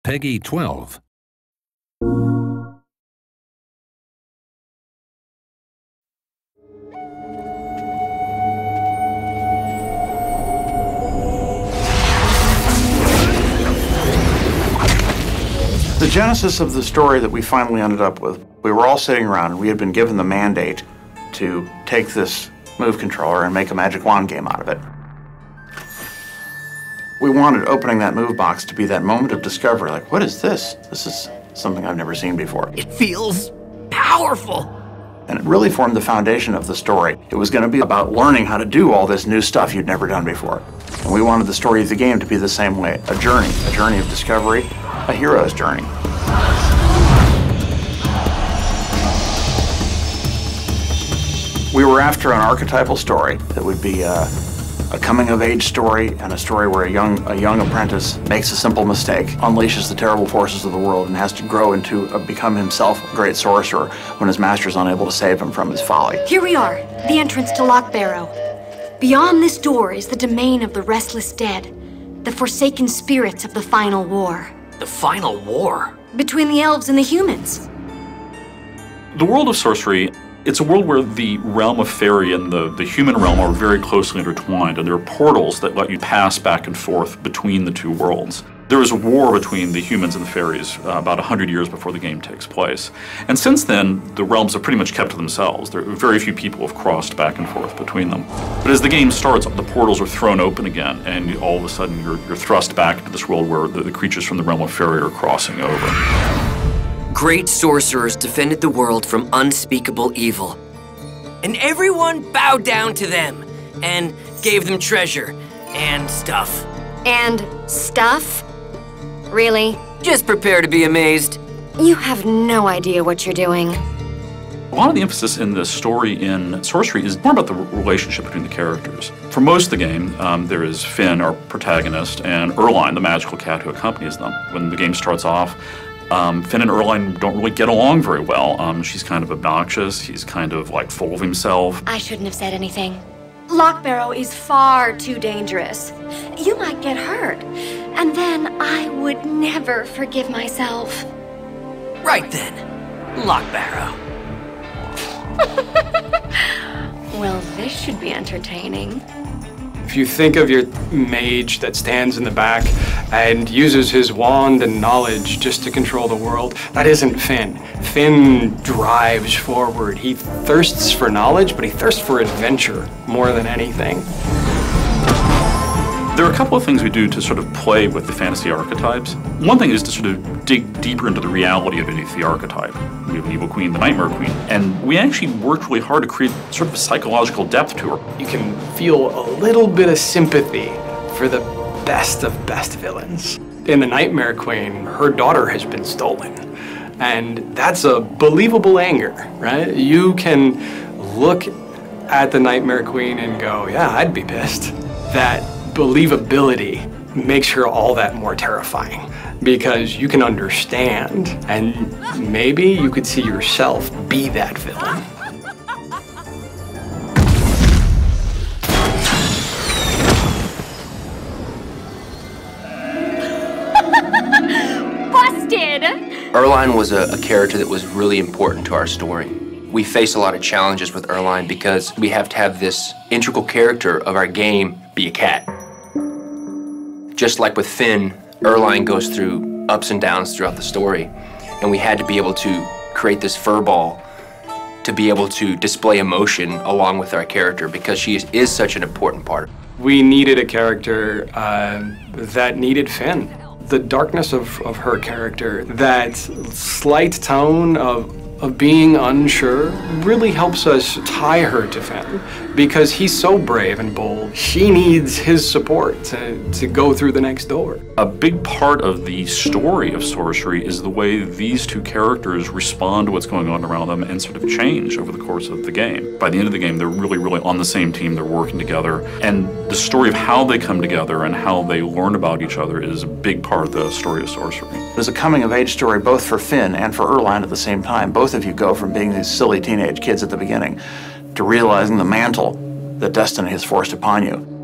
Peggy 12. The genesis of the story that we finally ended up with, we were all sitting around and we had been given the mandate to take this Move controller and make a magic wand game out of it. We wanted opening that Move box to be that moment of discovery, like, what is this? This is something I've never seen before. It feels powerful. And it really formed the foundation of the story. It was going to be about learning how to do all this new stuff you'd never done before. And we wanted the story of the game to be the same way, a journey of discovery, a hero's journey. We were after an archetypal story that would be a coming-of-age story and a story where a young apprentice makes a simple mistake, unleashes the terrible forces of the world, and has to grow into become himself a great sorcerer when his master is unable to save him from his folly. Here we are, the entrance to Lock Barrow. Beyond this door is the domain of the restless dead, the forsaken spirits of the final war. The final war? Between the elves and the humans. The world of sorcery, it's a world where the realm of fairy and the human realm are very closely intertwined, and there are portals that let you pass back and forth between the two worlds. There is a war between the humans and the fairies about 100 years before the game takes place. And since then, the realms have pretty much kept to themselves. There are very few people have crossed back and forth between them. But as the game starts, the portals are thrown open again, and all of a sudden you're thrust back into this world where the creatures from the realm of fairy are crossing over. Great sorcerers defended the world from unspeakable evil. And everyone bowed down to them and gave them treasure and stuff. And stuff? Really? Just prepare to be amazed. You have no idea what you're doing. A lot of the emphasis in the story in Sorcery is more about the relationship between the characters. For most of the game, there is Finn, our protagonist, and Erline, the magical cat who accompanies them. When the game starts off, Finn and Erline don't really get along very well. She's kind of obnoxious, he's kind of like full of himself. I shouldn't have said anything. Lock Barrow is far too dangerous. You might get hurt, and then I would never forgive myself. Right then, Lock Barrow. Well, this should be entertaining. If you think of your mage that stands in the back and uses his wand and knowledge just to control the world, that isn't Finn. Finn drives forward. He thirsts for knowledge, but he thirsts for adventure more than anything. There are a couple of things we do to sort of play with the fantasy archetypes. One thing is to sort of dig deeper into the reality of beneath the archetype. We have an evil queen, the Nightmare Queen, and we actually worked really hard to create sort of a psychological depth to her. You can feel a little bit of sympathy for the best of best villains. In the Nightmare Queen, her daughter has been stolen, and that's a believable anger, right? You can look at the Nightmare Queen and go, yeah, I'd be pissed. That believability makes her all that more terrifying because you can understand and maybe you could see yourself be that villain. Busted! Erline was a character that was really important to our story. We face a lot of challenges with Erline because we have to have this integral character of our game be a cat. Just like with Finn, Erline goes through ups and downs throughout the story, and we had to be able to create this furball to be able to display emotion along with our character because she is such an important part. We needed a character that needed Finn. The darkness of her character, that slight tone of being unsure really helps us tie her to Finn because he's so brave and bold. She needs his support to go through the next door. A big part of the story of Sorcery is the way these two characters respond to what's going on around them and sort of change over the course of the game. By the end of the game, they're really on the same team, they're working together, and the story of how they come together and how they learn about each other is a big part of the story of Sorcery. It's a coming-of-age story both for Finn and for Erline at the same time. Both of you go from being these silly teenage kids at the beginning to realizing the mantle that destiny has forced upon you.